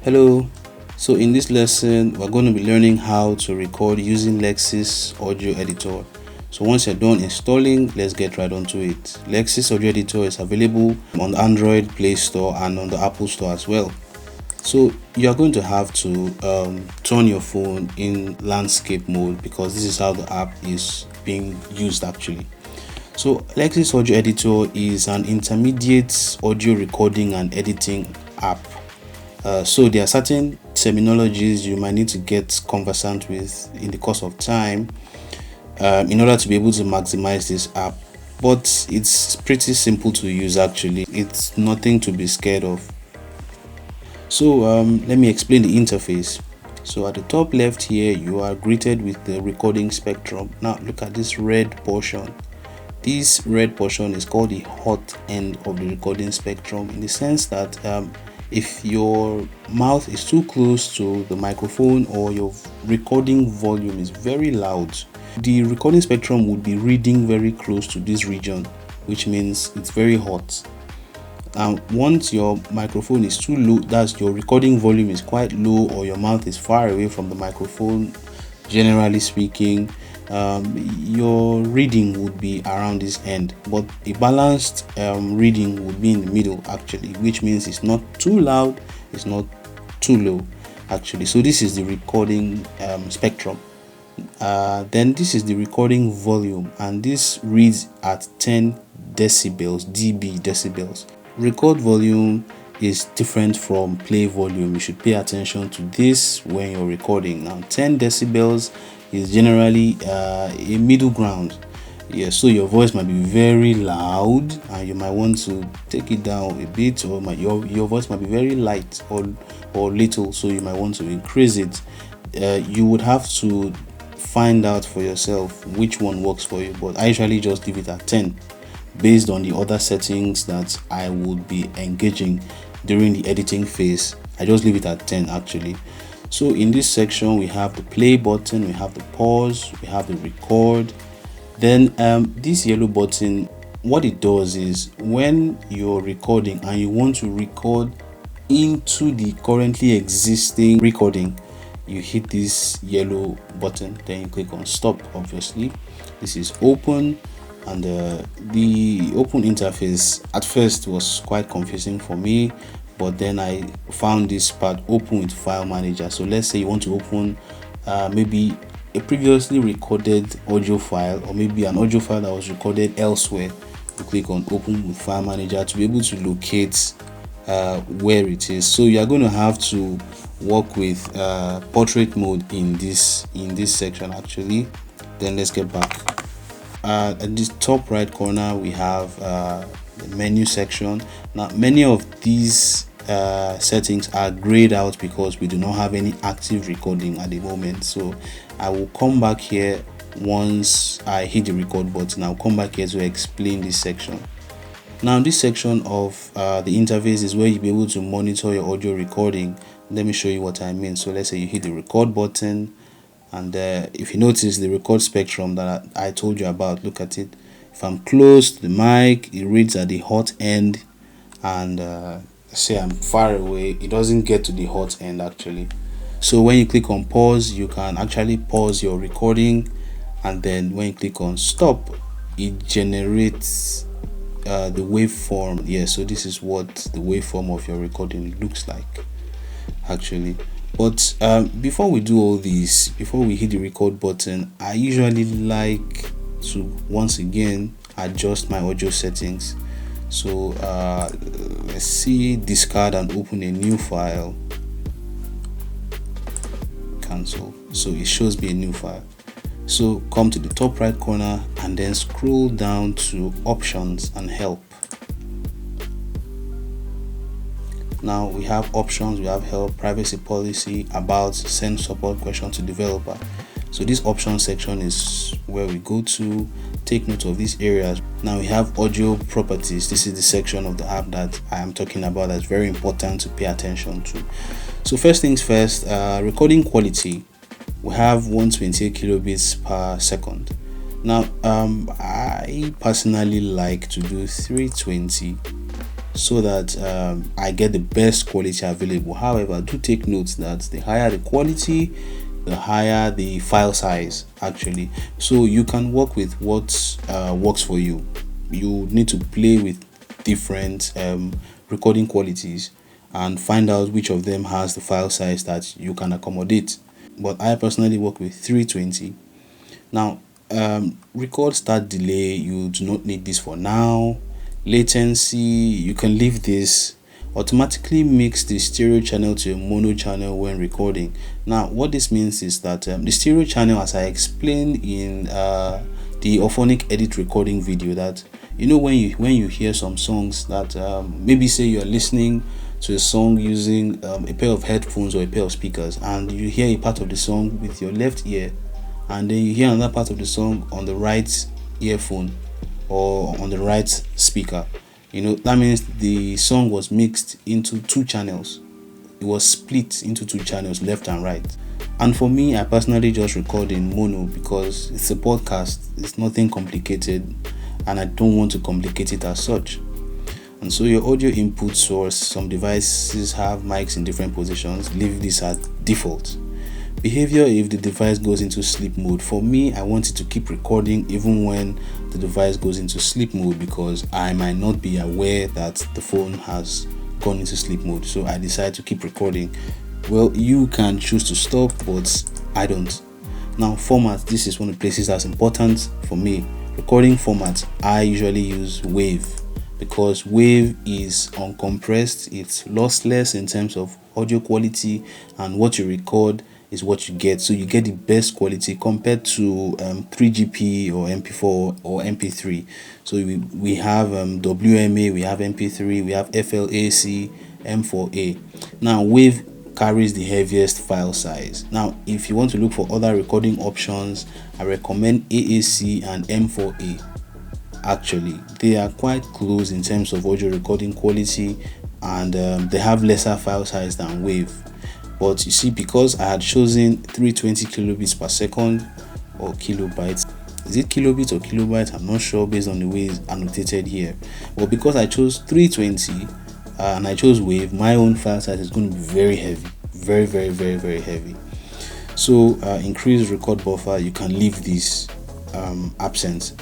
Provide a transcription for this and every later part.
Hello. So in this lesson, we're going to be learning how to record using Lexis audio editor. So once you're done installing, let's get right onto it. Lexis audio editor is available on the Android Play Store and on the Apple Store as well. So you're going to have to turn your phone in landscape mode because this is how the app is being used actually. So Lexis audio editor is an intermediate audio recording and editing app. So there are certain terminologies you might need to get conversant with in the course of time in order to be able to maximize this app, but it's pretty simple to use actually. It's nothing to be scared of. So let me explain the interface. So at the top left here, you are greeted with the recording spectrum. Now look at this red portion. This red portion is called the hot end of the recording spectrum, in the sense that if your mouth is too close to the microphone or your recording volume is very loud, the recording spectrum would be reading very close to this region, which means it's very hot. And once your microphone is too low, that's your recording volume is quite low, or your mouth is far away from the microphone, generally speaking, your reading would be around this end, but a balanced reading would be in the middle actually, which means it's not too loud, it's not too low actually. So this is the recording spectrum. Then this is the recording volume, and this reads at 10 decibels, decibels. Record volume is different from play volume. You should pay attention to this when you're recording. Now 10 decibels is generally a middle ground. Yeah, so your voice might be very loud and you might want to take it down a bit, or your voice might be very light or little, so you might want to increase it. You would have to find out for yourself which one works for you, but I usually just leave it at 10 based on the other settings that I would be engaging during the editing phase. I just leave it at 10 actually. So in this section, we have the play button, we have the pause, we have the record. Then this yellow button, what it does is when you're recording and you want to record into the currently existing recording, you hit this yellow button, then you click on stop. Obviously this is open, and the open interface at first was quite confusing for me, but then I found this part, open with file manager. So let's say you want to open maybe a previously recorded audio file, or maybe an audio file that was recorded elsewhere. You click on open with file manager to be able to locate where it is. So you are going to have to work with portrait mode in this section actually. Then let's get back. At the top right corner, we have the menu section. Now many of these settings are grayed out because we do not have any active recording at the moment. So I will come back here once I hit the record button. I'll come back here to explain this section. Now this section of the interface is where you'll be able to monitor your audio recording. Let me show you what I mean. So let's say you hit the record button, and if you notice the record spectrum that I told you about, look at it. If I'm close to the mic, it reads at the hot end, and say I'm far away, it doesn't get to the hot end actually. So when you click on pause, you can actually pause your recording, and then when you click on stop, it generates the waveform. Yeah, so this is what the waveform of your recording looks like actually. But before we do all this, before we hit the record button, I usually like to once again adjust my audio settings. So let's see, discard and open a new file, cancel, so it shows me a new file. So come to the top right corner and then scroll down to options and help. Now we have options, we have help, privacy policy, about, send support question to developer. So this option section is where we go to take note of these areas. Now we have audio properties. This is the section of the app that I am talking about that's very important to pay attention to. So first things first, recording quality. We have 128 kilobits per second. Now I personally like to do 320 so that I get the best quality available. However, do take note that the higher the quality, the higher the file size actually. So you can work with what works for you. You need to play with different recording qualities and find out which of them has the file size that you can accommodate. But I personally work with 320. Now, record start delay, you do not need this for now. Latency, you can leave this. Automatically mix the stereo channel to a mono channel when recording. Now, what this means is that the stereo channel, as I explained in the Orphonic edit recording video, that when you hear some songs that maybe say you're listening to a song using a pair of headphones or a pair of speakers, and you hear a part of the song with your left ear, and then you hear another part of the song on the right earphone or on the right speaker, that means the song was mixed into two channels. It was split into two channels, left and right. And for me, I personally just record in mono because it's a podcast, it's nothing complicated, and I don't want to complicate it as such. And so your audio input source, some devices have mics in different positions. Leave this at default. Behavior: if the device goes into sleep mode. For me, I want it to keep recording even when the device goes into sleep mode, because I might not be aware that the phone has gone into sleep mode, so I decide to keep recording. Well, you can choose to stop, but I don't. Now, format: this is one of the places that's important for me. Recording format, I usually use WAV, because WAV is uncompressed, it's lossless in terms of audio quality, and what you record is what you get. So you get the best quality compared to 3GP or MP4 or MP3. So we have WMA, we have MP3, we have FLAC, M4A. Now, WAV carries the heaviest file size. Now, if you want to look for other recording options, I recommend AAC and M4A. Actually, they are quite close in terms of audio recording quality, and they have lesser file size than WAV. But you see, because I had chosen 320 kilobits per second or kilobytes, is it kilobits or kilobytes? I'm not sure based on the way it's annotated here. But because I chose 320 and I chose WAV, my own file size is going to be very heavy, very, very, very, very heavy. So increase record buffer, you can leave this absent.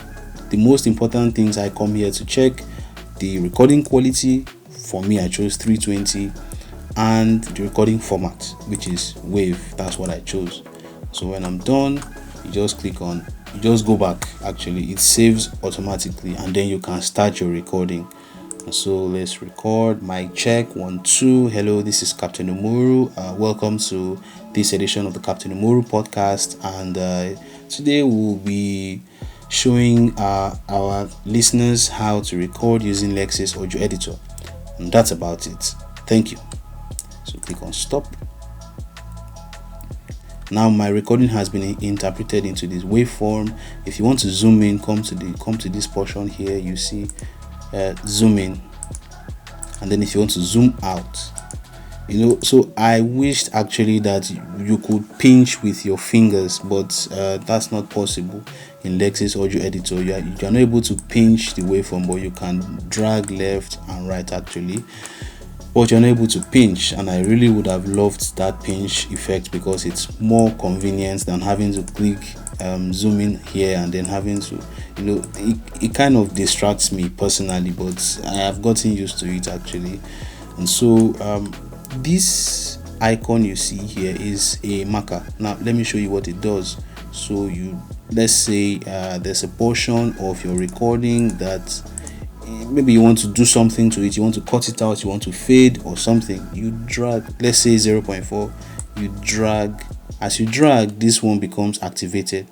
The most important things I come here to check: the recording quality. For me, I chose 320, and the recording format, which is WAV. That's what I chose. So when I'm done, you just go back. Actually, it saves automatically, and then you can start your recording. And so let's record. Mic check 1 2. Hello, this is Captain Umoru. Welcome to this edition of the Captain Umoru podcast, and today we'll be showing our listeners how to record using Lexis audio editor. And that's about it. Thank you. So click on stop. Now my recording has been interpreted into this waveform. If you want to zoom in, come to this portion here. You see zoom in, and then if you want to zoom out, so I wished actually that you could pinch with your fingers, but that's not possible in Lexis audio editor. You are not able to pinch the waveform, but you can drag left and right actually, but you're not able to pinch. And I really would have loved that pinch effect, because it's more convenient than having to click zoom in here and then having to, it kind of distracts me personally, but I have gotten used to it actually. And so this icon you see here is a marker. Now let me show you what it does. So let's say there's a portion of your recording that maybe you want to do something to it, you want to cut it out, you want to fade or something. You drag, let's say 0.4, you drag. As you drag, this one becomes activated,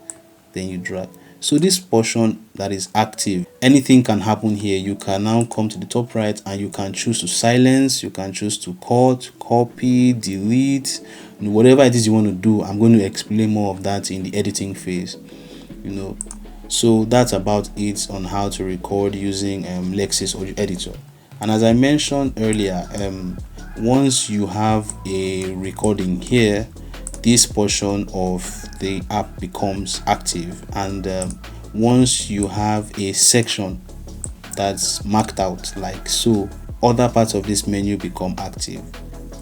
then you drag. So this portion that is active, anything can happen here. You can now come to the top right and you can choose to silence, you can choose to cut, copy, delete, whatever it is you want to do. I'm going to explain more of that in the editing phase. So that's about it on how to record using Lexis audio editor. And as I mentioned earlier, once you have a recording here, this portion of the app becomes active, and once you have a section that's marked out like so, other parts of this menu become active.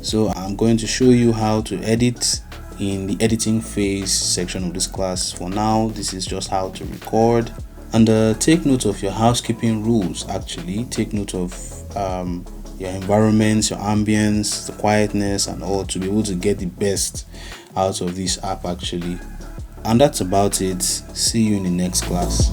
So I'm going to show you how to edit in the editing phase section of this class. For now, this is just how to record. And take note of your housekeeping rules. Actually, take note of your environments, your ambience, the quietness and all, to be able to get the best out of this app actually. And that's about it. See you in the next class.